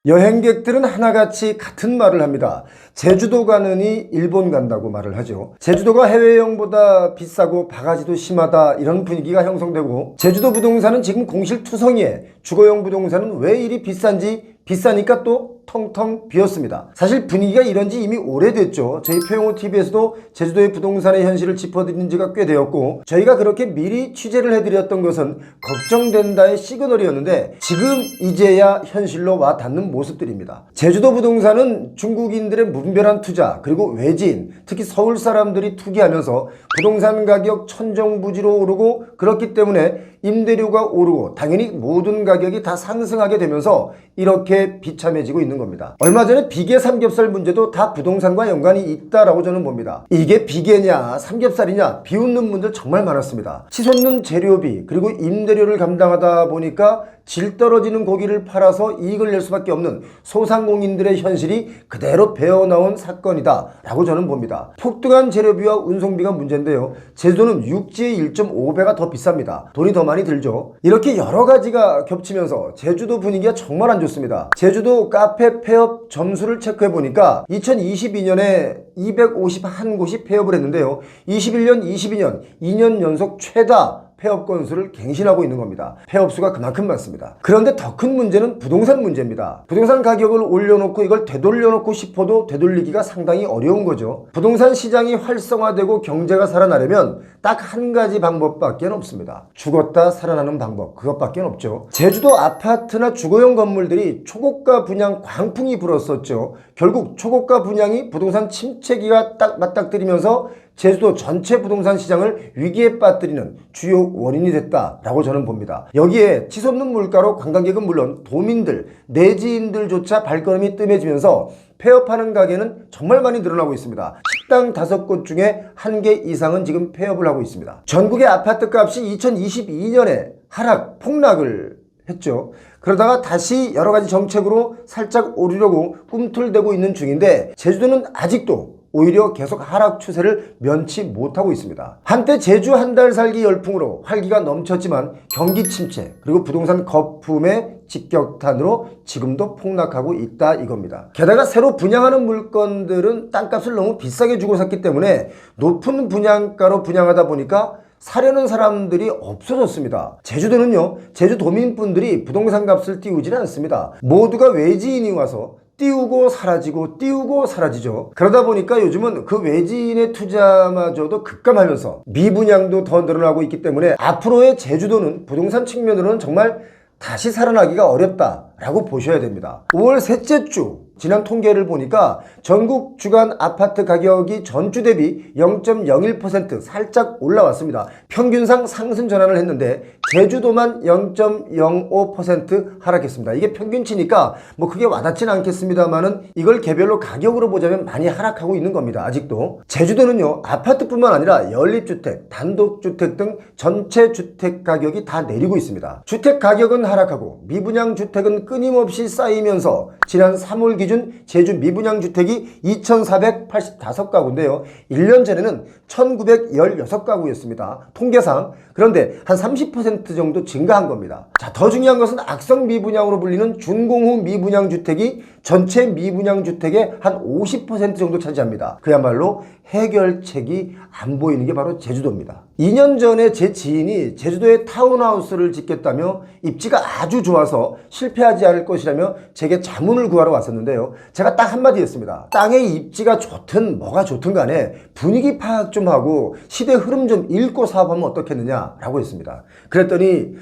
여행객들은 하나같이 같은 말을 합니다. 제주도 가느니 일본 간다고 말을 하죠. 제주도가 해외여행보다 비싸고 바가지도 심하다, 이런 분위기가 형성되고, 제주도 부동산은 지금 공실투성이에 주거용 부동산은 왜 이리 비싸니까 또 텅텅 비었습니다. 사실 분위기가 이런지 이미 오래됐죠. 저희 표용호TV에서도 제주도의 부동산의 현실을 짚어드린 지가 꽤 되었고, 저희가 그렇게 미리 취재를 해드렸던 것은 걱정된다의 시그널이었는데, 지금 이제야 현실로 와 닿는 모습들입니다. 제주도 부동산은 중국인들의 무분별한 투자, 그리고 외지인, 특히 서울 사람들이 투기하면서 부동산 가격 천정부지로 오르고, 그렇기 때문에 임대료가 오르고 당연히 모든 가격이 다 상승하게 되면서 이렇게 비참해지고 있는 겁니다. 얼마 전에 비계 삼겹살 문제도 다 부동산과 연관이 있다라고 저는 봅니다. 이게 비계냐 삼겹살이냐 비웃는 분들 정말 많았습니다. 치솟는 재료비 그리고 임대료를 감당하다 보니까 질 떨어지는 고기를 팔아서 이익을 낼 수밖에 없는 소상공인들의 현실이 그대로 배어나온 사건이다 라고 저는 봅니다. 폭등한 재료비와 운송비가 문제인데요, 제주도는 육지의 1.5배가 더 비쌉니다. 돈이 더 많이 들죠. 이렇게 여러 가지가 겹치면서 제주도 분위기가 정말 안 좋습니다. 제주도 카페 폐업 점수를 체크해 보니까 2022년에 251곳이 폐업을 했는데요, 21년, 22년 2년 연속 최다 폐업 건수를 갱신하고 있는 겁니다. 폐업 수가 그만큼 많습니다. 그런데 더 큰 문제는 부동산 문제입니다. 부동산 가격을 올려놓고 이걸 되돌려놓고 싶어도 되돌리기가 상당히 어려운 거죠. 부동산 시장이 활성화되고 경제가 살아나려면 딱 한 가지 방법밖에 없습니다. 죽었다 살아나는 방법, 그것밖에 없죠. 제주도 아파트나 주거용 건물들이 초고가 분양 광풍이 불었었죠. 결국 초고가 분양이 부동산 침체기가 딱 맞닥뜨리면서 제주도 전체 부동산 시장을 위기에 빠뜨리는 주요 원인이 됐다라고 저는 봅니다. 여기에 치솟는 물가로 관광객은 물론 도민들, 내지인들조차 발걸음이 뜸해지면서 폐업하는 가게는 정말 많이 늘어나고 있습니다. 식당 5곳 중에 1개 이상은 지금 폐업을 하고 있습니다. 전국의 아파트 값이 2022년에 폭락을 했죠. 그러다가 다시 여러 가지 정책으로 살짝 오르려고 꿈틀대고 있는 중인데, 제주도는 아직도 오히려 계속 하락 추세를 면치 못하고 있습니다. 한때 제주 한 달 살기 열풍으로 활기가 넘쳤지만 경기 침체 그리고 부동산 거품의 직격탄으로 지금도 폭락하고 있다 이겁니다. 게다가 새로 분양하는 물건들은 땅값을 너무 비싸게 주고 샀기 때문에 높은 분양가로 분양하다 보니까 사려는 사람들이 없어졌습니다. 제주도는요, 제주도민분들이 부동산 값을 띄우지는 않습니다. 모두가 외지인이 와서 띄우고 사라지고 띄우고 사라지죠. 그러다 보니까 요즘은 그 외지인의 투자마저도 급감하면서 미분양도 더 늘어나고 있기 때문에 앞으로의 제주도는 부동산 측면으로는 정말 다시 살아나기가 어렵다라고 보셔야 됩니다. 5월 셋째 주 지난 통계를 보니까 전국 주간 아파트 가격이 전주 대비 0.01% 살짝 올라왔습니다. 평균상 상승 전환을 했는데 제주도만 0.05% 하락했습니다. 이게 평균치니까 뭐 크게 와닿지는 않겠습니다만은 이걸 개별로 가격으로 보자면 많이 하락하고 있는 겁니다. 아직도 제주도는요, 아파트뿐만 아니라 연립주택, 단독주택 등 전체 주택 가격이 다 내리고 있습니다. 주택 가격은 하락하고 미분양 주택은 끊임없이 쌓이면서 지난 3월 기준 제주 미분양 주택이 2,485가구인데요. 1년 전에는 1,916가구였습니다. 통계상. 그런데 한 30% 정도 증가한 겁니다. 자, 더 중요한 것은 악성 미분양으로 불리는 준공후 미분양 주택이 전체 미분양 주택의 한 50% 정도 차지합니다. 그야말로 해결책이 안 보이는 게 바로 제주도입니다. 2년 전에 제 지인이 제주도에 타운하우스를 짓겠다며 입지가 아주 좋아서 실패하지 않을 것이라며 제게 자문을 구하러 왔었는데요, 제가 딱 한마디 했습니다. 땅의 입지가 좋든 뭐가 좋든 간에 분위기 파악 좀 하고 시대 흐름 좀 읽고 사업하면 어떻겠느냐라고 했습니다. 그랬더니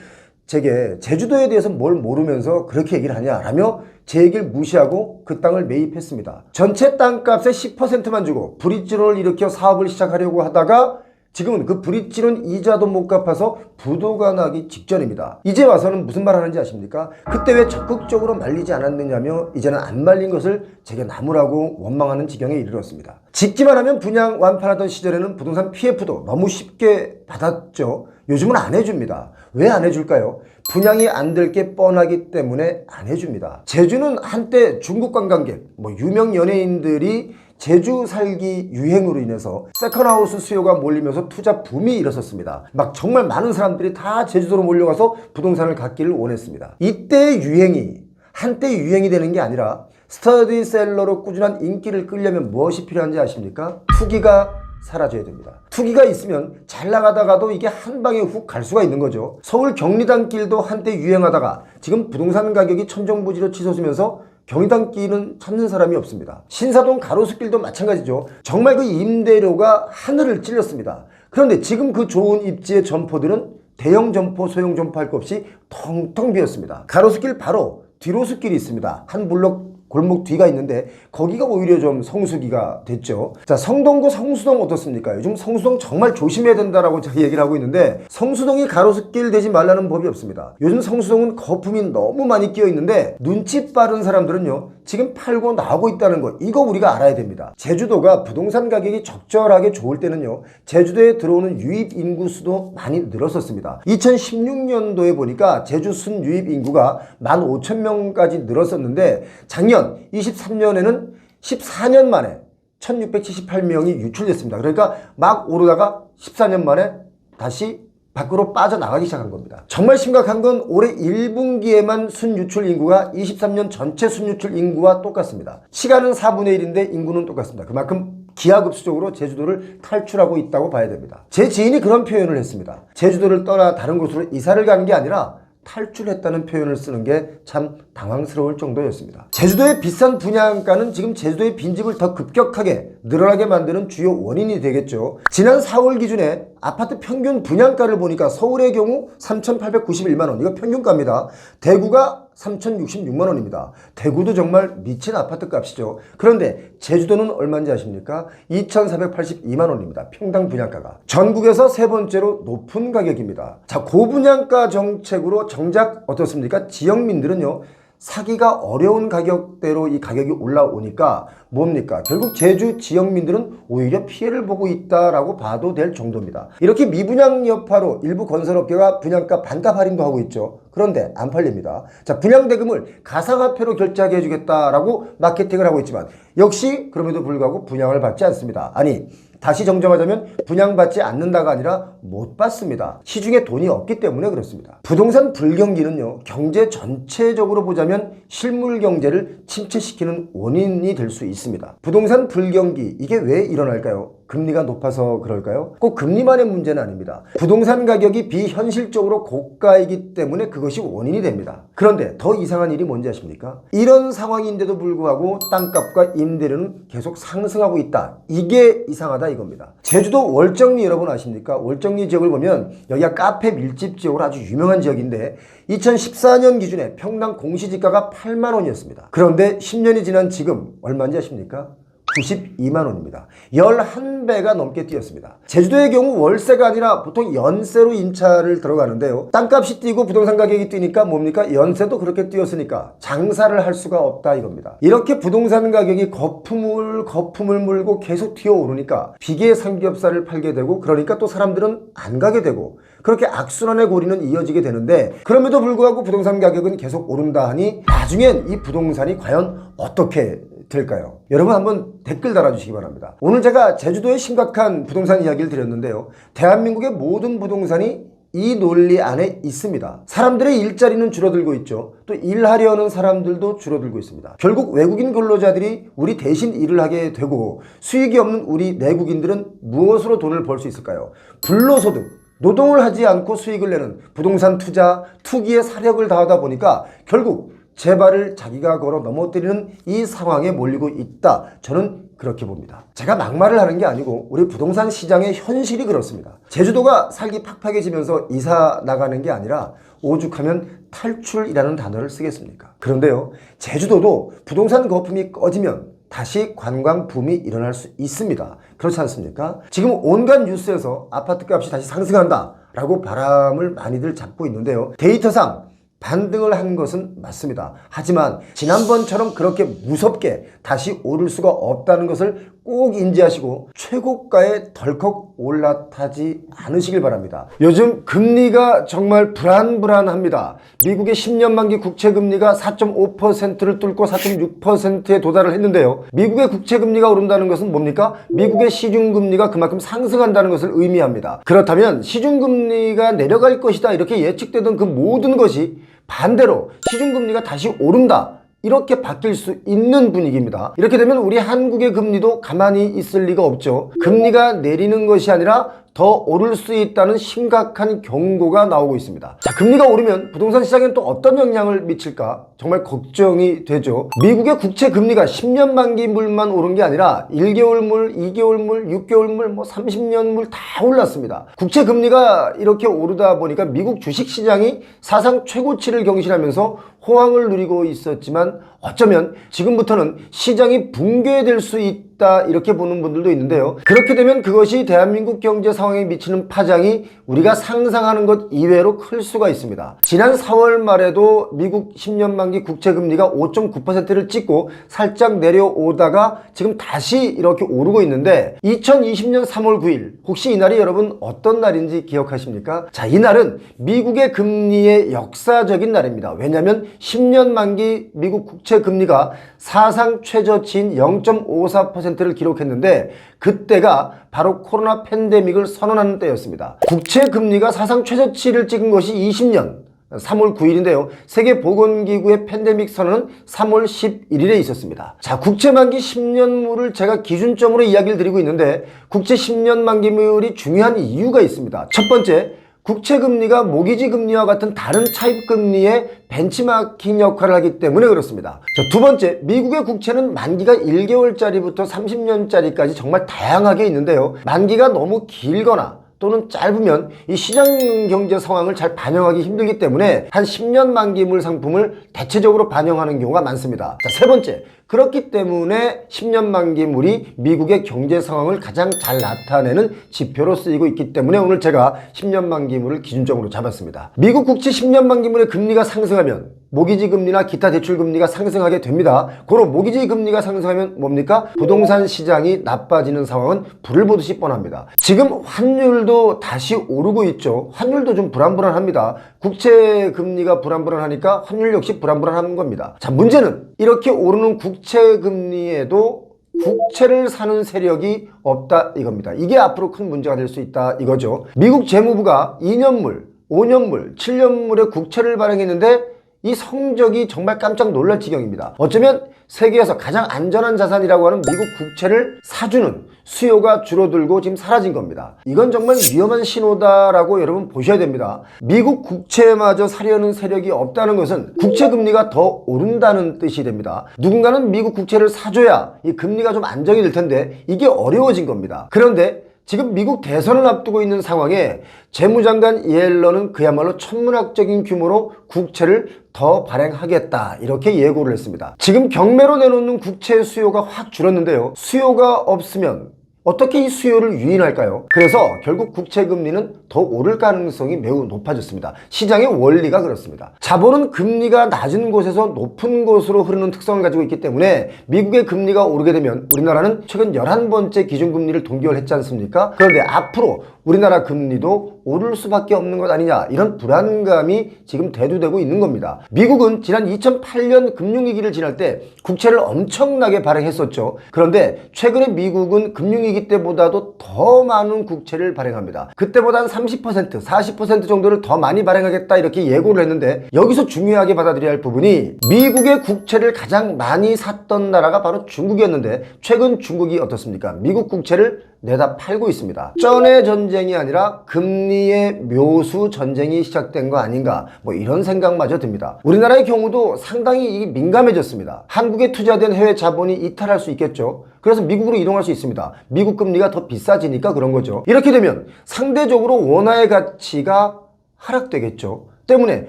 제게 제주도에 대해서 뭘 모르면서 그렇게 얘기를 하냐라며 제 얘기를 무시하고 그 땅을 매입했습니다. 전체 땅값의 10%만 주고 브릿지론을 일으켜 사업을 시작하려고 하다가 지금은 그 브릿지론 이자도 못 갚아서 부도가 나기 직전입니다. 이제 와서는 무슨 말 하는지 아십니까? 그때 왜 적극적으로 말리지 않았느냐며 이제는 안 말린 것을 제게 나무라고 원망하는 지경에 이르렀습니다. 짓기만 하면 분양 완판하던 시절에는 부동산 PF도 너무 쉽게 받았죠. 요즘은 안 해줍니다. 왜 안 해줄까요? 분양이 안 될 게 뻔하기 때문에 안 해줍니다. 제주는 한때 중국 관광객, 유명 연예인들이 제주 살기 유행으로 인해서 세컨하우스 수요가 몰리면서 투자 붐이 일어섰습니다. 막 정말 많은 사람들이 다 제주도로 몰려가서 부동산을 갖기를 원했습니다. 이때의 유행이 한때 유행이 되는 게 아니라 스터디셀러로 꾸준한 인기를 끌려면 무엇이 필요한지 아십니까? 투기가 사라져야 됩니다. 투기가 있으면 잘 나가다가도 이게 한 방에 훅 갈 수가 있는 거죠. 서울 경리단길도 한때 유행하다가 지금 부동산 가격이 천정부지로 치솟으면서 경리단길은 찾는 사람이 없습니다. 신사동 가로수길도 마찬가지죠. 정말 그 임대료가 하늘을 찔렀습니다. 그런데 지금 그 좋은 입지의 점포들은 대형 점포, 소형 점포 할 것 없이 텅텅 비었습니다. 가로수길 바로 뒤로수길이 있습니다. 한 블록 골목 뒤가 있는데 거기가 오히려 좀 성수기가 됐죠. 자, 성동구 성수동 어떻습니까? 요즘 성수동 정말 조심해야 된다라고 제가 얘기를 하고 있는데 성수동이 가로수길 되지 말라는 법이 없습니다. 요즘 성수동은 거품이 너무 많이 끼어 있는데 눈치 빠른 사람들은요 지금 팔고 나오고 있다는 거, 이거 우리가 알아야 됩니다. 제주도가 부동산 가격이 적절하게 좋을 때는요 제주도에 들어오는 유입 인구 수도 많이 늘었었습니다. 2016년도에 보니까 제주 순 유입 인구가 15,000명까지 늘었었는데 작년 23년에는 14년 만에 1678명이 유출됐습니다. 그러니까 막 오르다가 14년 만에 다시 밖으로 빠져나가기 시작한 겁니다. 정말 심각한 건 올해 1분기에만 순유출 인구가 23년 전체 순유출 인구와 똑같습니다. 시간은 4분의 1인데 인구는 똑같습니다. 그만큼 기하급수적으로 제주도를 탈출하고 있다고 봐야 됩니다. 제 지인이 그런 표현을 했습니다. 제주도를 떠나 다른 곳으로 이사를 가는 게 아니라 탈출했다는 표현을 쓰는 게 참 당황스러울 정도였습니다. 제주도의 비싼 분양가는 지금 제주도의 빈집을 더 급격하게 늘어나게 만드는 주요 원인이 되겠죠. 지난 4월 기준에 아파트 평균 분양가를 보니까 서울의 경우 3,891만원, 이거 평균가입니다. 대구가 3,066만원입니다. 대구도 정말 미친 아파트 값이죠. 그런데 제주도는 얼마인지 아십니까? 2,482만원입니다. 평당 분양가가. 전국에서 세 번째로 높은 가격입니다. 자, 고분양가 정책으로 정작 어떻습니까? 지역민들은요 사기가 어려운 가격대로 이 가격이 올라오니까 뭡니까? 결국 제주 지역민들은 오히려 피해를 보고 있다라고 봐도 될 정도입니다. 이렇게 미분양 여파로 일부 건설업계가 분양가 반값 할인도 하고 있죠. 그런데 안 팔립니다. 자, 분양대금을 가상화폐로 결제하게 해주겠다라고 마케팅을 하고 있지만 역시 그럼에도 불구하고 분양을 받지 않습니다. 아니, 다시 정정하자면 분양받지 않는다가 아니라 못 받습니다. 시중에 돈이 없기 때문에 그렇습니다. 부동산 불경기는요 경제 전체적으로 보자면 실물 경제를 침체시키는 원인이 될 수 있습니다. 부동산 불경기, 이게 왜 일어날까요? 금리가 높아서 그럴까요? 꼭 금리만의 문제는 아닙니다. 부동산 가격이 비현실적으로 고가이기 때문에 그것이 원인이 됩니다. 그런데 더 이상한 일이 뭔지 아십니까? 이런 상황인데도 불구하고 땅값과 임대료는 계속 상승하고 있다. 이게 이상하다 이겁니다. 제주도 월정리 여러분 아십니까? 월정리 지역을 보면 여기가 카페 밀집 지역으로 아주 유명한 지역인데 2014년 기준에 평당 공시지가가 8만 원이었습니다. 그런데 10년이 지난 지금 얼마인지 아십니까? 92만 원입니다. 11배가 넘게 뛰었습니다. 제주도의 경우 월세가 아니라 보통 연세로 임차를 들어가는데요. 땅값이 뛰고 부동산 가격이 뛰니까 뭡니까? 연세도 그렇게 뛰었으니까 장사를 할 수가 없다 이겁니다. 이렇게 부동산 가격이 거품을 물고 계속 튀어오르니까 비계 삼겹살을 팔게 되고 그러니까 또 사람들은 안 가게 되고 그렇게 악순환의 고리는 이어지게 되는데 그럼에도 불구하고 부동산 가격은 계속 오른다 하니 나중엔 이 부동산이 과연 어떻게 될까요? 여러분 한번 댓글 달아주시기 바랍니다. 오늘 제가 제주도의 심각한 부동산 이야기를 드렸는데요. 대한민국의 모든 부동산이 이 논리 안에 있습니다. 사람들의 일자리는 줄어들고 있죠. 또 일하려는 사람들도 줄어들고 있습니다. 결국 외국인 근로자들이 우리 대신 일을 하게 되고 수익이 없는 우리 내국인들은 무엇으로 돈을 벌 수 있을까요? 불로소득, 노동을 하지 않고 수익을 내는 부동산 투자, 투기에 사력을 다하다 보니까 결국 제 발을 자기가 걸어 넘어뜨리는 이 상황에 몰리고 있다. 저는 그렇게 봅니다. 제가 막말을 하는 게 아니고 우리 부동산 시장의 현실이 그렇습니다. 제주도가 살기 팍팍해지면서 이사 나가는 게 아니라 오죽하면 탈출이라는 단어를 쓰겠습니까? 그런데요, 제주도도 부동산 거품이 꺼지면 다시 관광 붐이 일어날 수 있습니다. 그렇지 않습니까? 지금 온갖 뉴스에서 아파트 값이 다시 상승한다 라고 바람을 많이들 잡고 있는데요. 데이터상 반등을 한 것은 맞습니다. 하지만 지난번처럼 그렇게 무섭게 다시 오를 수가 없다는 것을 꼭 인지하시고 최고가에 덜컥 올라타지 않으시길 바랍니다. 요즘 금리가 정말 불안합니다. 미국의 10년 만기 국채 금리가 4.5%를 뚫고 4.6%에 도달을 했는데요. 미국의 국채 금리가 오른다는 것은 뭡니까? 미국의 시중 금리가 그만큼 상승한다는 것을 의미합니다. 그렇다면 시중 금리가 내려갈 것이다 이렇게 예측되던 그 모든 것이 반대로 시중 금리가 다시 오른다, 이렇게 바뀔 수 있는 분위기입니다. 이렇게 되면 우리 한국의 금리도 가만히 있을 리가 없죠. 금리가 내리는 것이 아니라 더 오를 수 있다는 심각한 경고가 나오고 있습니다. 자, 금리가 오르면 부동산 시장에는 또 어떤 영향을 미칠까 정말 걱정이 되죠. 미국의 국채 금리가 10년 만기 물만 오른 게 아니라 1개월 물, 2개월 물, 6개월 물, 30년 물 다 올랐습니다. 국채 금리가 이렇게 오르다 보니까 미국 주식 시장이 사상 최고치를 경신하면서 호황을 누리고 있었지만 어쩌면 지금부터는 시장이 붕괴될 수 있다 이렇게 보는 분들도 있는데요. 그렇게 되면 그것이 대한민국 경제 상황에 미치는 파장이 우리가 상상하는 것 이외로 클 수가 있습니다. 지난 4월 말에도 미국 10년 만기 국채 금리가 5.9%를 찍고 살짝 내려오다가 지금 다시 이렇게 오르고 있는데 2020년 3월 9일 혹시 이날이 여러분 어떤 날인지 기억하십니까? 자, 이날은 미국의 금리의 역사적인 날입니다. 왜냐하면 10년 만기 미국 국채 금리가 사상 최저치인 0.54%를 기록했는데 그때가 바로 코로나 팬데믹을 선언하는 때였습니다. 국채 금리가 사상 최저치를 찍은 것이 20년 3월 9일인데요. 세계보건기구의 팬데믹 선언은 3월 11일에 있었습니다. 자, 국채 만기 10년물을 제가 기준점으로 이야기를 드리고 있는데 국채 10년 만기물이 중요한 이유가 있습니다. 첫 번째, 국채 금리가 모기지 금리와 같은 다른 차입 금리의 벤치마킹 역할을 하기 때문에 그렇습니다. 자, 두 번째, 미국의 국채는 만기가 1개월짜리부터 30년짜리까지 정말 다양하게 있는데요. 만기가 너무 길거나 또는 짧으면 이 시장 경제 상황을 잘 반영하기 힘들기 때문에 한 10년 만기물 상품을 대체적으로 반영하는 경우가 많습니다. 자, 세 번째, 그렇기 때문에 10년 만기물이 미국의 경제 상황을 가장 잘 나타내는 지표로 쓰이고 있기 때문에 오늘 제가 10년 만기물을 기준점으로 잡았습니다. 미국 국채 10년 만기물의 금리가 상승하면 모기지 금리나 기타 대출 금리가 상승하게 됩니다. 고로 모기지 금리가 상승하면 뭡니까? 부동산 시장이 나빠지는 상황은 불을 보듯이 뻔합니다. 지금 환율도 다시 오르고 있죠. 환율도 좀 불안합니다. 국채 금리가 불안하니까 환율 역시 불안한 겁니다. 자, 문제는 이렇게 오르는 국채 금리에도 국채를 사는 세력이 없다 이겁니다. 이게 앞으로 큰 문제가 될 수 있다 이거죠. 미국 재무부가 2년물, 5년물, 7년물의 국채를 발행했는데 이 성적이 정말 깜짝 놀랄 지경입니다. 어쩌면 세계에서 가장 안전한 자산이라고 하는 미국 국채를 사주는 수요가 줄어들고 지금 사라진 겁니다. 이건 정말 위험한 신호다라고 여러분 보셔야 됩니다. 미국 국채마저 사려는 세력이 없다는 것은 국채 금리가 더 오른다는 뜻이 됩니다. 누군가는 미국 국채를 사줘야 이 금리가 좀 안정이 될 텐데 이게 어려워진 겁니다. 그런데 지금 미국 대선을 앞두고 있는 상황에 재무장관 옐런은 그야말로 천문학적인 규모로 국채를 더 발행하겠다 이렇게 예고를 했습니다. 지금 경매로 내놓는 국채 수요가 확 줄었는데요. 수요가 없으면 어떻게 이 수요를 유인할까요? 그래서 결국 국채 금리는 더 오를 가능성이 매우 높아졌습니다. 시장의 원리가 그렇습니다. 자본은 금리가 낮은 곳에서 높은 곳으로 흐르는 특성을 가지고 있기 때문에 미국의 금리가 오르게 되면 우리나라는 최근 11번째 기준금리를 동결했지 않습니까? 그런데 앞으로 우리나라 금리도 오를 수밖에 없는 것 아니냐 이런 불안감이 지금 대두되고 있는 겁니다. 미국은 지난 2008년 금융위기를 지날 때 국채를 엄청나게 발행했었죠. 그런데 최근에 미국은 금융위기 때보다도 더 많은 국채를 발행합니다. 그때보다 한 30%, 40% 정도를 더 많이 발행하겠다 이렇게 예고를 했는데 여기서 중요하게 받아들여야 할 부분이 미국의 국채를 가장 많이 샀던 나라가 바로 중국이었는데 최근 중국이 어떻습니까? 미국 국채를 내다 팔고 있습니다. 전의 전쟁이 아니라 금리의 묘수 전쟁이 시작된 거 아닌가 이런 생각마저 듭니다. 우리나라의 경우도 상당히 민감해졌습니다. 한국에 투자된 해외 자본이 이탈할 수 있겠죠. 그래서 미국으로 이동할 수 있습니다. 미국 금리가 더 비싸지니까 그런 거죠. 이렇게 되면 상대적으로 원화의 가치가 하락되겠죠. 때문에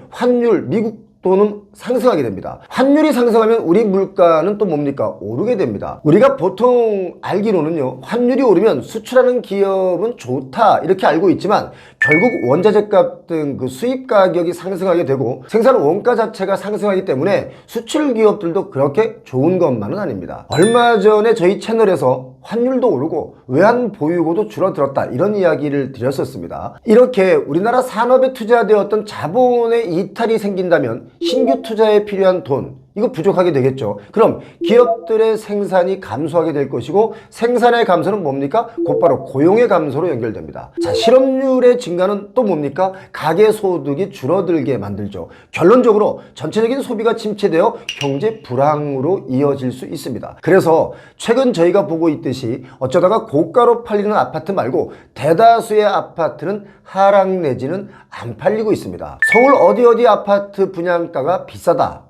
환율, 미국 또는 상승하게 됩니다. 환율이 상승하면 우리 물가는 또 뭡니까? 오르게 됩니다. 우리가 보통 알기로는요, 환율이 오르면 수출하는 기업은 좋다 이렇게 알고 있지만 결국 원자재 값 등 그 수입 가격이 상승하게 되고 생산 원가 자체가 상승하기 때문에 수출 기업들도 그렇게 좋은 것만은 아닙니다. 얼마 전에 저희 채널에서 환율도 오르고 외환 보유고도 줄어들었다 이런 이야기를 드렸었습니다. 이렇게 우리나라 산업에 투자되었던 자본의 이탈이 생긴다면 신규 투자에 필요한 돈 이거 부족하게 되겠죠. 그럼 기업들의 생산이 감소하게 될 것이고 생산의 감소는 뭡니까? 곧바로 고용의 감소로 연결됩니다. 자, 실업률의 증가는 또 뭡니까? 가계소득이 줄어들게 만들죠. 결론적으로 전체적인 소비가 침체되어 경제 불황으로 이어질 수 있습니다. 그래서 최근 저희가 보고 있듯이 어쩌다가 고가로 팔리는 아파트 말고 대다수의 아파트는 하락 내지는 안 팔리고 있습니다. 서울 어디 아파트 분양가가 비싸다,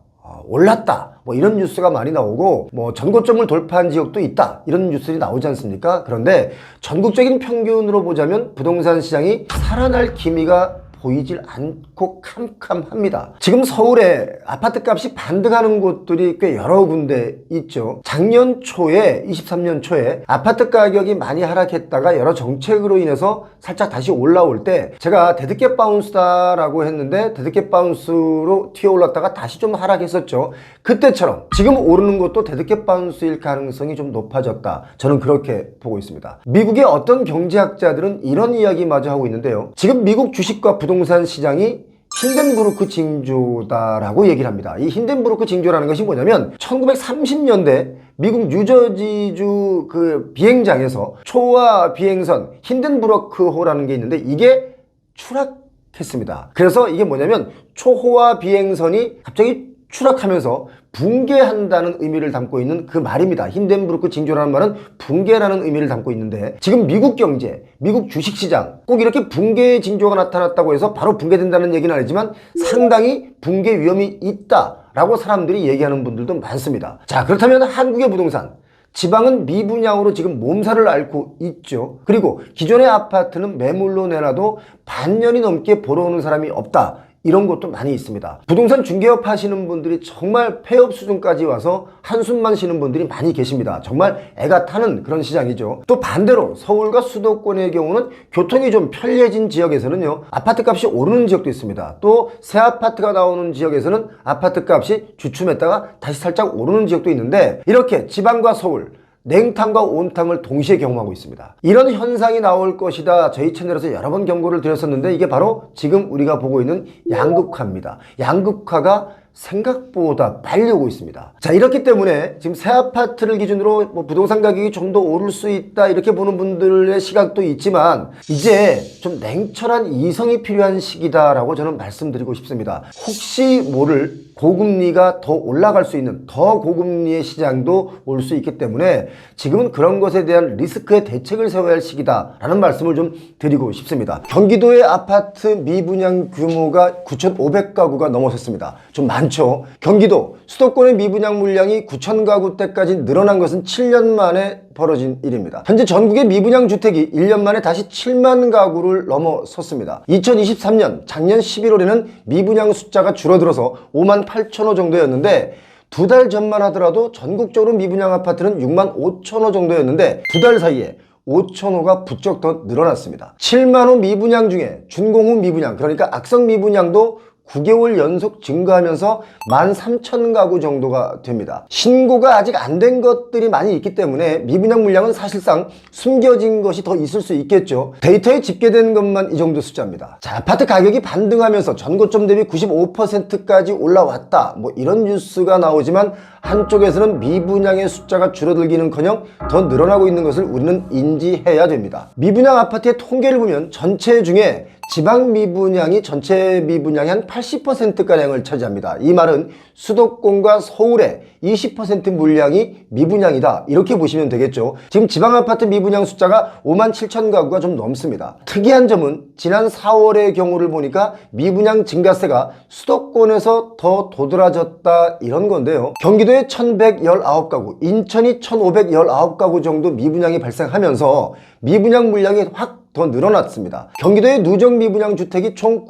올랐다, 뭐 이런 뉴스가 많이 나오고 뭐 전고점을 돌파한 지역도 있다 이런 뉴스들이 나오지 않습니까? 그런데 전국적인 평균으로 보자면 부동산 시장이 살아날 기미가 보이질 않고 캄캄합니다. 지금 서울에 아파트 값이 반등하는 곳들이 꽤 여러 군데 있죠. 작년 초에 23년 초에 아파트 가격이 많이 하락했다가 여러 정책으로 인해서 살짝 다시 올라올 때 제가 데드캣 바운스다라고 했는데 데드캣 바운스로 튀어 올랐다가 다시 좀 하락했었죠. 그때처럼 지금 오르는 것도 데드캣 바운스일 가능성이 좀 높아졌다. 저는 그렇게 보고 있습니다. 미국의 어떤 경제학자들은 이런 이야기마저 하고 있는데요. 지금 미국 주식과 부동산 시장이 힌덴부르크 징조다라고 얘기를 합니다. 이 힌덴부르크 징조라는 것이 뭐냐면 1930년대 미국 뉴저지주 그 비행장에서 초호화 비행선 힌덴부르크호라는 게 있는데 이게 추락했습니다. 그래서 이게 뭐냐면 초호화 비행선이 갑자기 추락하면서 붕괴한다는 의미를 담고 있는 그 말입니다. 힌덴부르크 징조라는 말은 붕괴라는 의미를 담고 있는데 지금 미국 경제, 미국 주식시장 꼭 이렇게 붕괴의 징조가 나타났다고 해서 바로 붕괴된다는 얘기는 아니지만 상당히 붕괴 위험이 있다라고 사람들이 얘기하는 분들도 많습니다. 자, 그렇다면 한국의 부동산 지방은 미분양으로 지금 몸살을 앓고 있죠. 그리고 기존의 아파트는 매물로 내놔도 반년이 넘게 보러 오는 사람이 없다. 이런 것도 많이 있습니다. 부동산 중개업 하시는 분들이 정말 폐업 수준까지 와서 한숨만 쉬는 분들이 많이 계십니다. 정말 애가 타는 그런 시장이죠. 또 반대로 서울과 수도권의 경우는 교통이 좀 편리해진 지역에서는요 아파트 값이 오르는 지역도 있습니다. 또 새 아파트가 나오는 지역에서는 아파트 값이 주춤했다가 다시 살짝 오르는 지역도 있는데 이렇게 지방과 서울 냉탕과 온탕을 동시에 경험하고 있습니다. 이런 현상이 나올 것이다 저희 채널에서 여러 번 경고를 드렸었는데 이게 바로 지금 우리가 보고 있는 양극화입니다. 양극화가 생각보다 빨리 오고 있습니다. 자, 이렇기 때문에 지금 새 아파트를 기준으로 뭐 부동산 가격이 좀 더 오를 수 있다 이렇게 보는 분들의 시각도 있지만 이제 좀 냉철한 이성이 필요한 시기다라고 저는 말씀드리고 싶습니다. 혹시 모를 고금리가 더 올라갈 수 있는 더 고금리의 시장도 올 수 있기 때문에 지금은 그런 것에 대한 리스크의 대책을 세워야 할 시기다라는 말씀을 좀 드리고 싶습니다. 경기도의 아파트 미분양 규모가 9,500가구가 넘어섰습니다. 좀 많죠. 경기도 수도권의 미분양 물량이 9,000가구대까지 늘어난 것은 7년 만에 벌어진 일입니다. 현재 전국의 미분양 주택이 1년 만에 다시 7만 가구를 넘어섰습니다. 2023년 작년 11월에는 미분양 숫자가 줄어들어서 5만 8천호 정도였는데 두 달 전만 하더라도 전국적으로 미분양 아파트는 6만 5천호 정도였는데 두 달 사이에 5천호가 부쩍 더 늘어났습니다. 7만 호 미분양 중에 준공후 미분양 그러니까 악성 미분양도 9개월 연속 증가하면서 13,000가구 정도가 됩니다. 신고가 아직 안 된 것들이 많이 있기 때문에 미분양 물량은 사실상 숨겨진 것이 더 있을 수 있겠죠. 데이터에 집계된 것만 이 정도 숫자입니다. 자, 아파트 가격이 반등하면서 전고점 대비 95%까지 올라왔다 뭐 이런 뉴스가 나오지만 한쪽에서는 미분양의 숫자가 줄어들기는커녕 더 늘어나고 있는 것을 우리는 인지해야 됩니다. 미분양 아파트의 통계를 보면 전체 중에 지방 미분양이 전체 미분양의 한 80%가량을 차지합니다. 이 말은 수도권과 서울의 20% 물량이 미분양이다 이렇게 보시면 되겠죠. 지금 지방 아파트 미분양 숫자가 5만 7천 가구가 좀 넘습니다. 특이한 점은 지난 4월의 경우를 보니까 미분양 증가세가 수도권에서 더 도드라졌다 이런 건데요. 경기도에 1,119가구, 인천이 1,519가구 정도 미분양이 발생하면서 미분양 물량이 확 더 늘어났습니다. 경기도의 누적 미분양 주택이 총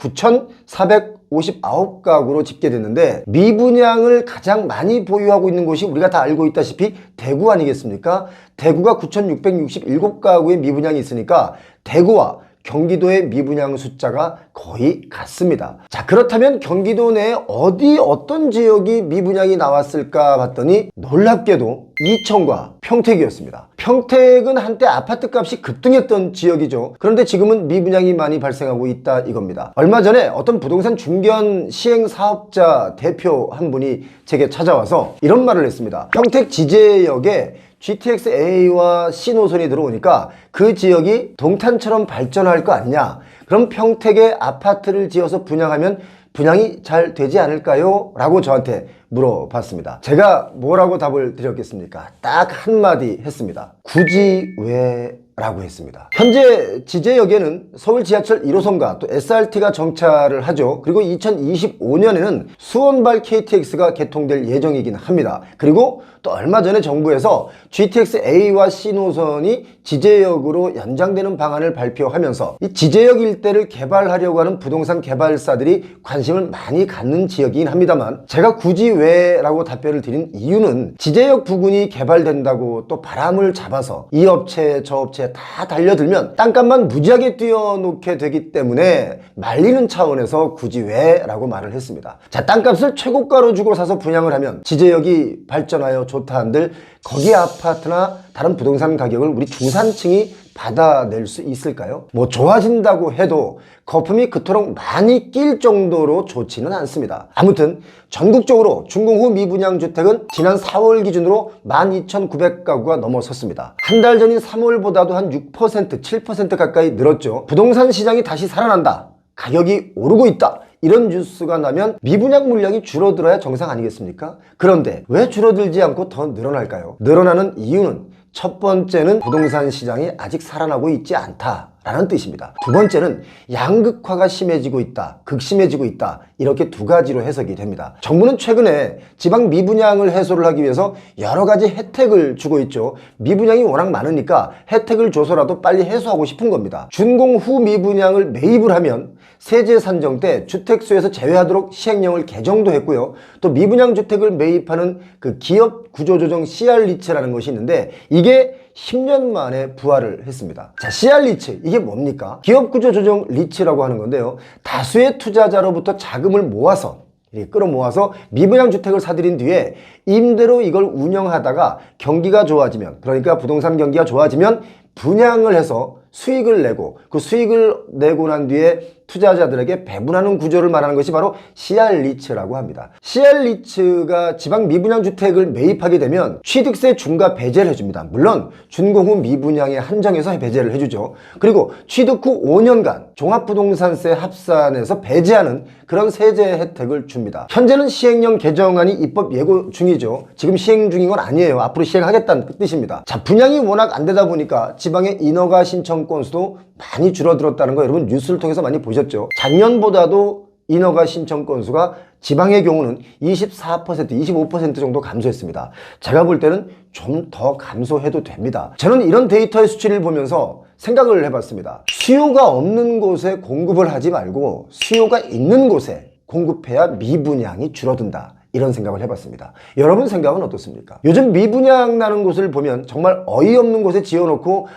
9,459가구로 집계됐는데 미분양을 가장 많이 보유하고 있는 곳이 우리가 다 알고 있다시피 대구 아니겠습니까? 대구가 9,667가구의 미분양이 있으니까 대구와 경기도의 미분양 숫자가 거의 같습니다. 자, 그렇다면 경기도 내에 어떤 지역이 미분양이 나왔을까 봤더니 놀랍게도 이천과 평택이었습니다. 평택은 한때 아파트 값이 급등했던 지역이죠. 그런데 지금은 미분양이 많이 발생하고 있다 이겁니다. 얼마 전에 어떤 부동산 중견 시행 사업자 대표 한 분이 제게 찾아와서 이런 말을 했습니다. 평택 지제역에 GTX A와 C 노선이 들어오니까 그 지역이 동탄처럼 발전할 거 아니냐. 그럼 평택에 아파트를 지어서 분양하면 분양이 잘 되지 않을까요? 라고 저한테 물어봤습니다. 제가 뭐라고 답을 드렸겠습니까? 딱 한마디 했습니다. 굳이 왜? 라고 했습니다. 현재 지제역에는 서울 지하철 1호선과 또 SRT가 정차를 하죠. 그리고 2025년에는 수원발 KTX가 개통될 예정이긴 합니다. 그리고 또 얼마 전에 정부에서 GTX A와 C 노선이 지제역으로 연장되는 방안을 발표하면서 이 지제역 일대를 개발하려고 하는 부동산 개발사들이 관심을 많이 갖는 지역이긴 합니다만, 제가 굳이 왜? 라고 답변을 드린 이유는 지제역 부근이 개발된다고 또 바람을 잡아서 이 업체 저 업체 다 달려들면 땅값만 무지하게 뛰어놓게 되기 때문에 말리는 차원에서 굳이 왜? 라고 말을 했습니다. 자, 땅값을 최고가로 주고 사서 분양을 하면 지제역이 발전하여 좋다 한들 거기 아파트나 다른 부동산 가격을 우리 중산층이 받아낼 수 있을까요? 뭐 좋아진다고 해도 거품이 그토록 많이 낄 정도로 좋지는 않습니다. 아무튼 전국적으로 준공후 미분양 주택은 지난 4월 기준으로 12,900가구가 넘어섰습니다. 한 달 전인 3월보다도 한 6%, 7% 가까이 늘었죠. 부동산 시장이 다시 살아난다. 가격이 오르고 있다. 이런 뉴스가 나면 미분양 물량이 줄어들어야 정상 아니겠습니까? 그런데 왜 줄어들지 않고 더 늘어날까요? 늘어나는 이유는 첫 번째는 부동산 시장이 아직 살아나고 있지 않다라는 뜻입니다. 두 번째는 양극화가 심해지고 있다, 극심해지고 있다, 이렇게 두 가지로 해석이 됩니다. 정부는 최근에 지방 미분양을 해소를 하기 위해서 여러 가지 혜택을 주고 있죠. 미분양이 워낙 많으니까 혜택을 줘서라도 빨리 해소하고 싶은 겁니다. 준공 후 미분양을 매입을 하면 세제 산정 때 주택수에서 제외하도록 시행령을 개정도 했고요. 또 미분양 주택을 매입하는 그 기업 구조조정 CR리츠라는 것이 있는데 이게 10년 만에 부활을 했습니다. 자, CR리츠 이게 뭡니까? 기업 구조조정 리츠라고 하는 건데요. 다수의 투자자로부터 자금을 모아서 끌어모아서 미분양 주택을 사들인 뒤에 임대로 이걸 운영하다가 경기가 좋아지면, 그러니까 부동산 경기가 좋아지면 분양을 해서 수익을 내고 그 수익을 내고 난 뒤에 투자자들에게 배분하는 구조를 말하는 것이 바로 CR리츠라고 합니다. CR리츠가 지방 미분양 주택을 매입하게 되면 취득세 중과 배제를 해줍니다. 물론 준공 후 미분양에 한정해서 배제를 해주죠. 그리고 취득 후 5년간 종합부동산세 합산해서 배제하는 그런 세제 혜택을 줍니다. 현재는 시행령 개정안이 입법 예고 중이죠. 지금 시행 중인 건 아니에요. 앞으로 시행하겠다는 뜻입니다. 자, 분양이 워낙 안 되다 보니까 지방의 인허가 신청 건수도 많이 줄어들었다는 거 여러분 뉴스를 통해서 많이 보셨죠. 작년보다도 인허가 신청 건수가 지방의 경우는 24%, 25% 정도 감소했습니다. 제가 볼 때는 좀 더 감소해도 됩니다. 저는 이런 데이터의 수치를 보면서 생각을 해봤습니다. 수요가 없는 곳에 공급을 하지 말고 수요가 있는 곳에 공급해야 미분양이 줄어든다. 이런 생각을 해봤습니다. 여러분 생각은 어떻습니까? 요즘 미분양 나는 곳을 보면 정말 어이없는 곳에 지어놓고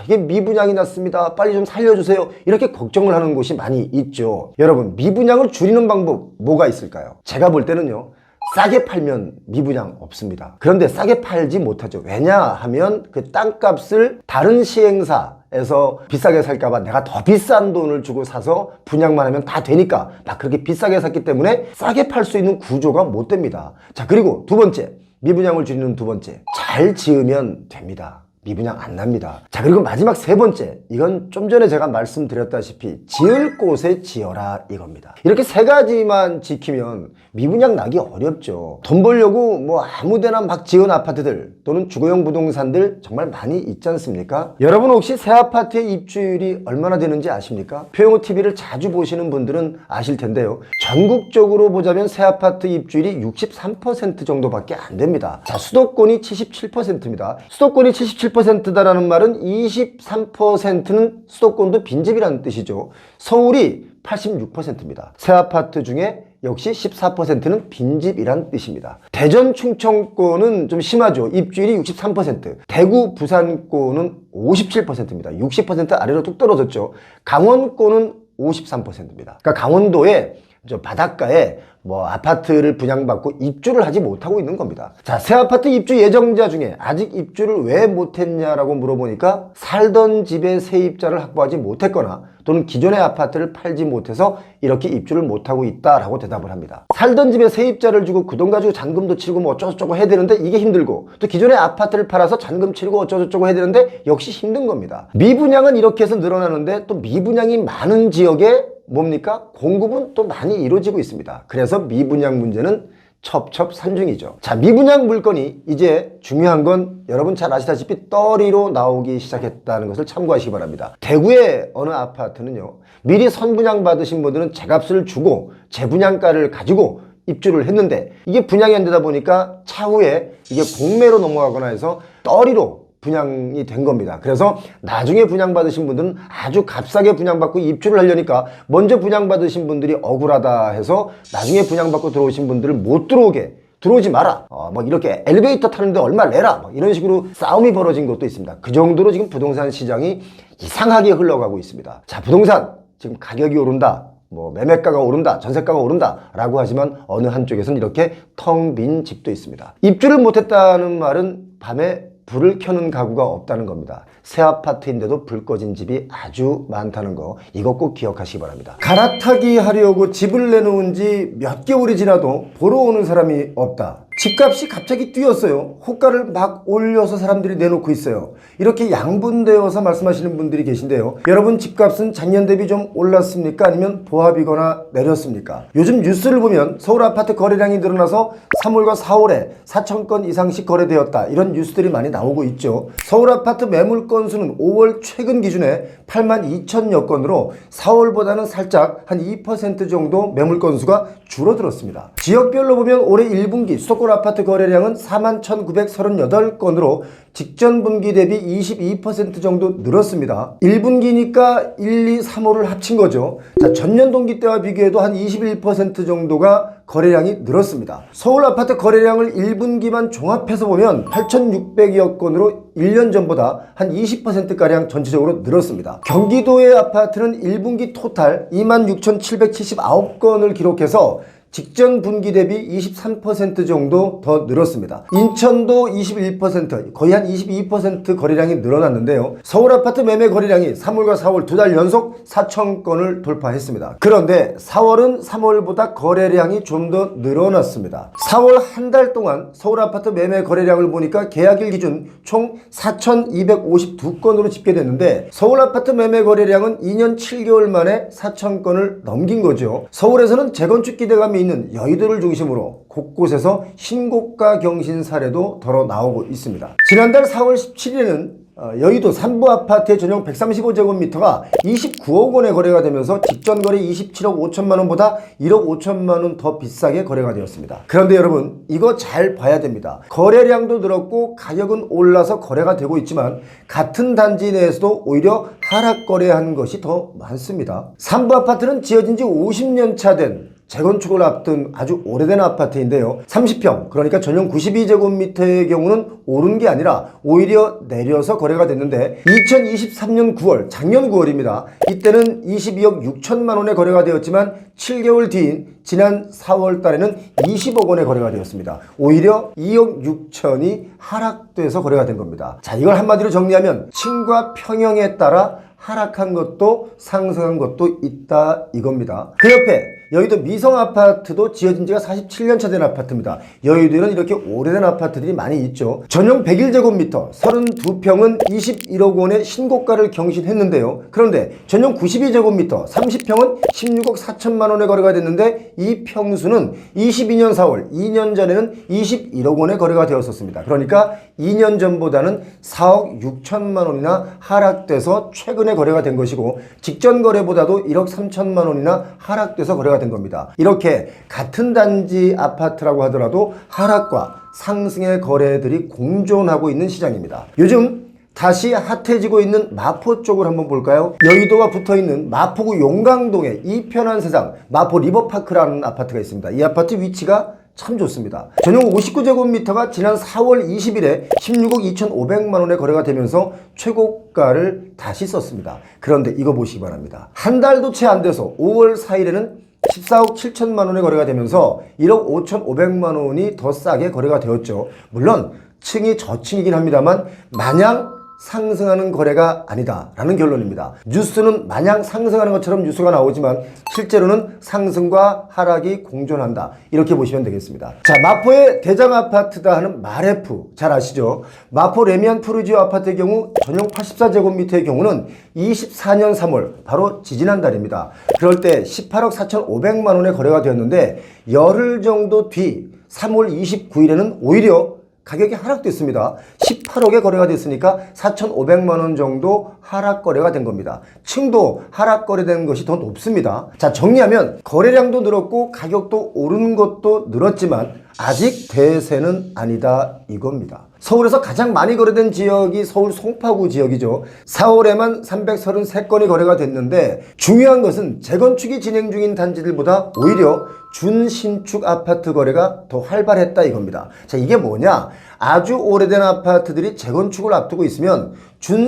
이게 미분양이 났습니다. 빨리 좀 살려주세요. 이렇게 걱정을 하는 곳이 많이 있죠. 여러분, 미분양을 줄이는 방법 뭐가 있을까요? 제가 볼 때는요, 싸게 팔면 미분양 없습니다. 그런데 싸게 팔지 못하죠. 왜냐하면 그 땅값을 다른 시행사에서 비싸게 살까봐 내가 더 비싼 돈을 주고 사서 분양만 하면 다 되니까 막 그렇게 비싸게 샀기 때문에 싸게 팔 수 있는 구조가 못 됩니다. 자, 그리고 두 번째, 미분양을 줄이는 두 번째, 잘 지으면 됩니다. 미분양 안 납니다. 자, 그리고 마지막 세 번째, 이건 좀 전에 제가 말씀드렸다시피 지을 곳에 지어라 이겁니다. 이렇게 세 가지만 지키면 미분양 나기 어렵죠. 돈 벌려고 뭐 아무데나 막 지은 아파트들 또는 주거용 부동산들 정말 많이 있지 않습니까? 여러분 혹시 새 아파트의 입주율이 얼마나 되는지 아십니까? 표용호 TV를 자주 보시는 분들은 아실 텐데요. 전국적으로 보자면 새 아파트 입주율이 63% 정도밖에 안 됩니다. 자, 수도권이 77%입니다. 수도권이 77%다라는 말은 23%는 수도권도 빈집이라는 뜻이죠. 서울이 86%입니다. 새 아파트 중에 역시 14%는 빈집이란 뜻입니다. 대전 충청권은 좀 심하죠. 입주율이 63%, 대구 부산권은 57%입니다. 60% 아래로 뚝 떨어졌죠. 강원권은 53%입니다. 그러니까 강원도에 저 바닷가에 아파트를 분양받고 입주를 하지 못하고 있는 겁니다. 자, 새 아파트 입주 예정자 중에 아직 입주를 왜 못했냐라고 물어보니까 살던 집에 세입자를 확보하지 못했거나 또는 기존의 아파트를 팔지 못해서 이렇게 입주를 못하고 있다라고 대답을 합니다. 살던 집에 세입자를 주고 그 돈 가지고 잔금도 치르고 어쩌고저쩌고 해야 되는데 이게 힘들고, 또 기존의 아파트를 팔아서 잔금 치르고 어쩌고저쩌고 해야 되는데 역시 힘든 겁니다. 미분양은 이렇게 해서 늘어나는데 또 미분양이 많은 지역에 뭡니까? 공급은 또 많이 이루어지고 있습니다. 그래서 미분양 문제는 첩첩산중이죠. 자, 미분양 물건이 이제 중요한 건 여러분 잘 아시다시피 떨이로 나오기 시작했다는 것을 참고하시기 바랍니다. 대구의 어느 아파트는요, 미리 선분양 받으신 분들은 제값을 주고 재분양가를 가지고 입주를 했는데 이게 분양이 안 되다 보니까 차후에 이게 공매로 넘어가거나 해서 떨이로 분양이 된 겁니다. 그래서 나중에 분양받으신 분들은 아주 값싸게 분양받고 입주를 하려니까 먼저 분양받으신 분들이 억울하다 해서 나중에 분양받고 들어오신 분들을 못 들어오게, 들어오지 마라, 이렇게 엘리베이터 타는데 얼마 내라, 이런 식으로 싸움이 벌어진 것도 있습니다. 그 정도로 지금 부동산 시장이 이상하게 흘러가고 있습니다. 자, 부동산 지금 가격이 오른다, 매매가가 오른다, 전세가가 오른다 라고 하지만 어느 한쪽에서는 이렇게 텅 빈 집도 있습니다. 입주를 못했다는 말은 밤에 불을 켜는 가구가 없다는 겁니다. 새 아파트인데도 불 꺼진 집이 아주 많다는 거, 이거 꼭 기억하시기 바랍니다. 갈아타기 하려고 집을 내놓은 지 몇 개월이 지나도 보러 오는 사람이 없다. 집값이 갑자기 뛰었어요. 호가를 막 올려서 사람들이 내놓고 있어요. 이렇게 양분되어서 말씀하시는 분들이 계신데요. 여러분, 집값은 작년 대비 좀 올랐습니까? 아니면 보합이거나 내렸습니까? 요즘 뉴스를 보면 서울 아파트 거래량이 늘어나서 3월과 4월에 4,000건 이상씩 거래되었다, 이런 뉴스들이 많이 나오고 있죠. 서울 아파트 매물 건수는 5월 최근 기준에 82,000여 건으로 4월보다는 살짝 한 2% 정도 매물 건수가 줄어들었습니다. 지역별로 보면 올해 1분기 수도권 아파트 거래량은 41,938건으로 직전 분기 대비 22% 정도 늘었습니다. 1분기니까 1, 2, 3호를 합친 거죠. 자, 전년 동기 때와 비교해도 한 21% 정도가 거래량이 늘었습니다. 서울 아파트 거래량을 1분기만 종합해서 보면 8,600여 건으로 1년 전보다 한 20%가량 전체적으로 늘었습니다. 경기도의 아파트는 1분기 토탈 26,779건을 기록해서 직전 분기 대비 23% 정도 더 늘었습니다. 인천도 21%, 거의 한 22% 거래량이 늘어났는데요. 서울 아파트 매매 거래량이 3월과 4월 두 달 연속 4,000건을 돌파했습니다. 그런데 4월은 3월보다 거래량이 좀 더 늘어났습니다. 4월 한 달 동안 서울 아파트 매매 거래량을 보니까 계약일 기준 총 4,252건으로 집계됐는데 서울 아파트 매매 거래량은 2년 7개월 만에 4,000건을 넘긴 거죠. 서울에서는 재건축 기대감이 있는 여의도를 중심으로 곳곳에서 신고가 경신 사례도 덜어 나오고 있습니다. 지난달 4월 17일에는 여의도 삼부 아파트의 전용 135제곱미터가 29억 원에 거래가 되면서 직전 거래 27억 5천만 원보다 1억 5천만 원 더 비싸게 거래가 되었습니다. 그런데 여러분, 이거 잘 봐야 됩니다. 거래량도 늘었고 가격은 올라서 거래가 되고 있지만 같은 단지 내에서도 오히려 하락 거래한 것이 더 많습니다. 삼부 아파트는 지어진 지 50년 차 된 재건축을 앞둔 아주 오래된 아파트인데요. 30평, 그러니까 전용 92제곱미터의 경우는 오른 게 아니라 오히려 내려서 거래가 됐는데 2023년 9월, 작년 9월입니다. 이때는 22억 6천만 원에 거래가 되었지만 7개월 뒤인 지난 4월 달에는 20억 원에 거래가 되었습니다. 오히려 2억 6천이 하락돼서 거래가 된 겁니다. 자, 이걸 한마디로 정리하면 층과 평형에 따라 하락한 것도 상승한 것도 있다, 이겁니다. 그 옆에 여의도 미성 아파트도 지어진 지가 47년 차 된 아파트입니다. 여의도에는 이렇게 오래된 아파트들이 많이 있죠. 전용 101제곱미터 32평은 21억 원의 신고가를 경신했는데요. 그런데 전용 92제곱미터 30평은 16억 4천만 원에 거래가 됐는데 이 평수는 22년 4월, 2년 전에는 21억 원에 거래가 되었었습니다. 그러니까 2년 전보다는 4억 6천만 원이나 하락돼서 최근에 거래가 된 것이고 직전 거래보다도 1억 3천만 원이나 하락돼서 거래가 된 겁니다. 이렇게 같은 단지 아파트라고 하더라도 하락과 상승의 거래들이 공존하고 있는 시장입니다. 요즘 다시 핫해지고 있는 마포 쪽을 한번 볼까요? 여의도와 붙어있는 마포구 용강동에 이편한 세상 마포 리버파크라는 아파트가 있습니다. 이 아파트 위치가 참 좋습니다. 전용 59제곱미터가 지난 4월 20일에 16억 2,500만 원에 거래가 되면서 최고가를 다시 썼습니다. 그런데 이거 보시기 바랍니다. 한 달도 채 안 돼서 5월 4일에는 14억 7천만 원에 거래가 되면서 1억 5,500만 원이 더 싸게 거래가 되었죠. 물론 층이 저층이긴 합니다만 마냥 상승하는 거래가 아니다 라는 결론입니다. 뉴스는 마냥 상승하는 것처럼 뉴스가 나오지만 실제로는 상승과 하락이 공존한다 이렇게 보시면 되겠습니다. 자, 마포의 대장 아파트다 하는 마레프 잘 아시죠? 마포 레미안 푸르지오 아파트의 경우 전용 84제곱미터의 경우는 24년 3월 바로 지지난달입니다. 그럴 때 18억 4,500만 원에 거래가 되었는데 열흘 정도 뒤 3월 29일에는 오히려 가격이 하락됐습니다. 18억에 거래가 됐으니까 4,500만 원 정도 하락 거래가 된 겁니다. 층도 하락 거래된 것이 더 높습니다. 자, 정리하면 거래량도 늘었고 가격도 오르는 것도 늘었지만 아직 대세는 아니다 이겁니다. 서울에서 가장 많이 거래된 지역이 서울 송파구 지역이죠. 4월에만 333건이 거래가 됐는데 중요한 것은 재건축이 진행 중인 단지들보다 오히려 준신축 아파트 거래가 더 활발했다 이겁니다. 자, 이게 뭐냐? 아주 오래된 아파트들이 재건축을 앞두고 있으면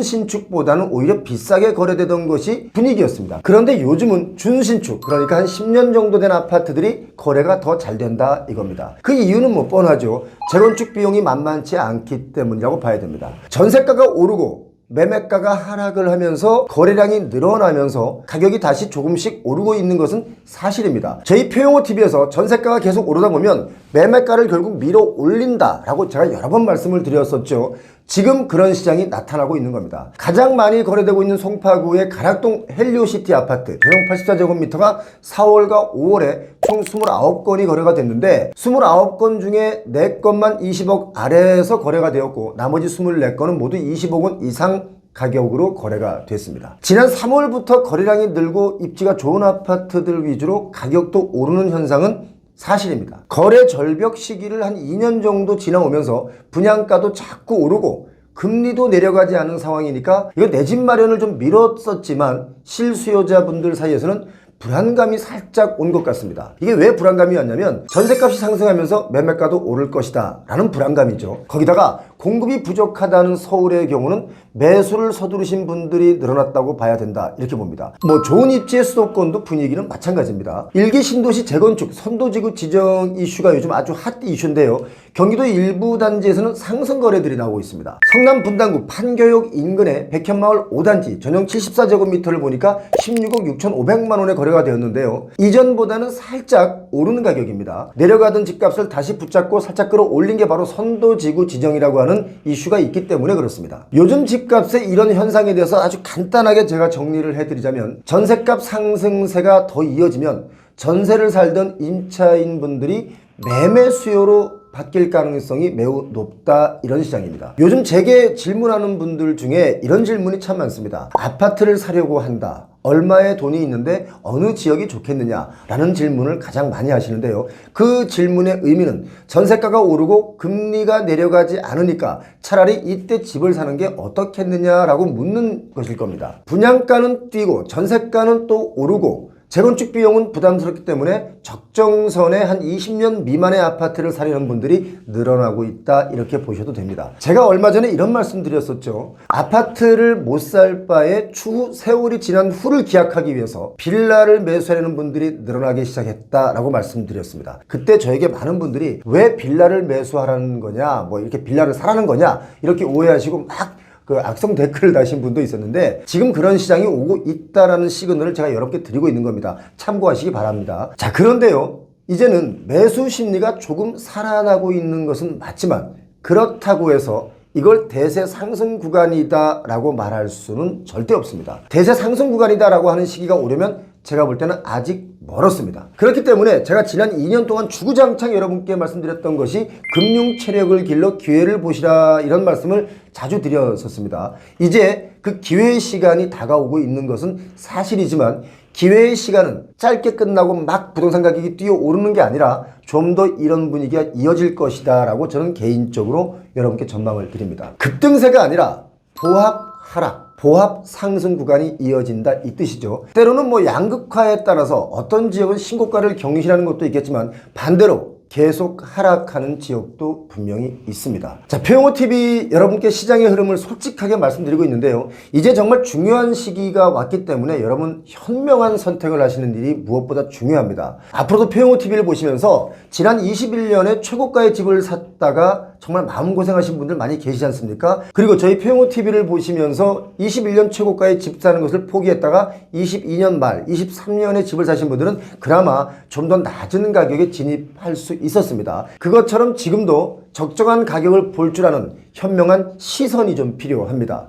준신축보다는 오히려 비싸게 거래되던 것이 분위기였습니다. 그런데 요즘은 준신축, 그러니까 한 10년 정도 된 아파트들이 거래가 더 잘 된다 이겁니다. 그 이유는 뭐 뻔하죠. 재건축 비용이 만만치 않기 때문이라고 봐야 됩니다. 전세가가 오르고 매매가가 하락을 하면서 거래량이 늘어나면서 가격이 다시 조금씩 오르고 있는 것은 사실입니다. 저희 표용호TV에서 전세가가 계속 오르다 보면 매매가를 결국 밀어 올린다라고 제가 여러 번 말씀을 드렸었죠. 지금 그런 시장이 나타나고 있는 겁니다. 가장 많이 거래되고 있는 송파구의 가락동 헬리오시티 아파트 전용 84제곱미터가 4월과 5월에 총 29건이 거래가 됐는데 29건 중에 4건만 20억 아래에서 거래가 되었고 나머지 24건은 모두 20억 원 이상 가격으로 거래가 됐습니다. 지난 3월부터 거래량이 늘고 입지가 좋은 아파트들 위주로 가격도 오르는 현상은 사실입니다. 거래 절벽 시기를 한 2년 정도 지나오면서 분양가도 자꾸 오르고 금리도 내려가지 않은 상황이니까 이거 내 집 마련을 좀 미뤘었지만 실수요자분들 사이에서는 불안감이 살짝 온 것 같습니다. 이게 왜 불안감이 왔냐면 전셋값이 상승하면서 매매가도 오를 것이다 라는 불안감이죠. 거기다가 공급이 부족하다는 서울의 경우는 매수를 서두르신 분들이 늘어났다고 봐야 된다 이렇게 봅니다. 뭐 좋은 입지의 수도권도 분위기는 마찬가지입니다. 일기 신도시 재건축 선도지구 지정 이슈가 요즘 아주 핫 이슈인데요. 경기도 일부 단지에서는 상승 거래들이 나오고 있습니다. 성남 분당구 판교역 인근의 백현마을 5단지 전용 74제곱미터를 보니까 16억 6,500만 원에 거래가 되었는데요. 이전보다는 살짝 오르는 가격입니다. 내려가던 집값을 다시 붙잡고 살짝 끌어올린 게 바로 선도지구 지정이라고 하는 이슈가 있기 때문에 그렇습니다. 요즘 집값의 이런 현상에 대해서 아주 간단하게 제가 정리를 해드리자면 전셋값 상승세가 더 이어지면 전세를 살던 임차인 분들이 매매 수요로 바뀔 가능성이 매우 높다 이런 시장입니다. 요즘 제게 질문하는 분들 중에 이런 질문이 참 많습니다. 아파트를 사려고 한다. 얼마의 돈이 있는데 어느 지역이 좋겠느냐 라는 질문을 가장 많이 하시는데요. 그 질문의 의미는 전세가가 오르고 금리가 내려가지 않으니까 차라리 이때 집을 사는 게 어떻겠느냐라고 묻는 것일 겁니다. 분양가는 뛰고 전세가는 또 오르고 재건축 비용은 부담스럽기 때문에 적정선에 한 20년 미만의 아파트를 사려는 분들이 늘어나고 있다 이렇게 보셔도 됩니다. 제가 얼마 전에 이런 말씀 드렸었죠. 아파트를 못 살 바에 추후 세월이 지난 후를 기약하기 위해서 빌라를 매수하려는 분들이 늘어나기 시작했다라고 말씀드렸습니다. 그때 저에게 많은 분들이 왜 빌라를 매수하라는 거냐 뭐 이렇게 빌라를 사라는 거냐 이렇게 오해하시고 막 그 악성 댓글을 다신 분도 있었는데 지금 그런 시장이 오고 있다라는 시그널을 제가 여러분께 드리고 있는 겁니다. 참고하시기 바랍니다. 자, 그런데요. 이제는 매수 심리가 조금 살아나고 있는 것은 맞지만 그렇다고 해서 이걸 대세 상승 구간이다 라고 말할 수는 절대 없습니다. 대세 상승 구간이다 라고 하는 시기가 오려면 제가 볼 때는 아직 멀었습니다. 그렇기 때문에 제가 지난 2년 동안 주구장창 여러분께 말씀드렸던 것이 금융 체력을 길러 기회를 보시라 이런 말씀을 자주 드렸었습니다. 이제 그 기회의 시간이 다가오고 있는 것은 사실이지만 기회의 시간은 짧게 끝나고 막 부동산 가격이 뛰어오르는 게 아니라 좀 더 이런 분위기가 이어질 것이다 라고 저는 개인적으로 여러분께 전망을 드립니다. 급등세가 아니라 보합 하락, 보합 상승 구간이 이어진다 이 뜻이죠. 때로는 뭐 양극화에 따라서 어떤 지역은 신고가를 경신하는 것도 있겠지만 반대로 계속 하락하는 지역도 분명히 있습니다. 자, 표용호TV 여러분께 시장의 흐름을 솔직하게 말씀드리고 있는데요. 이제 정말 중요한 시기가 왔기 때문에 여러분 현명한 선택을 하시는 일이 무엇보다 중요합니다. 앞으로도 표용호TV를 보시면서 지난 21년에 최고가의 집을 샀다가 정말 마음고생하신 분들 많이 계시지 않습니까? 그리고 저희 표용호TV를 보시면서 21년 최고가의 집 사는 것을 포기했다가 22년 말, 23년에 집을 사신 분들은 그나마 좀 더 낮은 가격에 진입할 수 있었습니다. 그것처럼 지금도 적정한 가격을 볼 줄 아는 현명한 시선이 좀 필요합니다.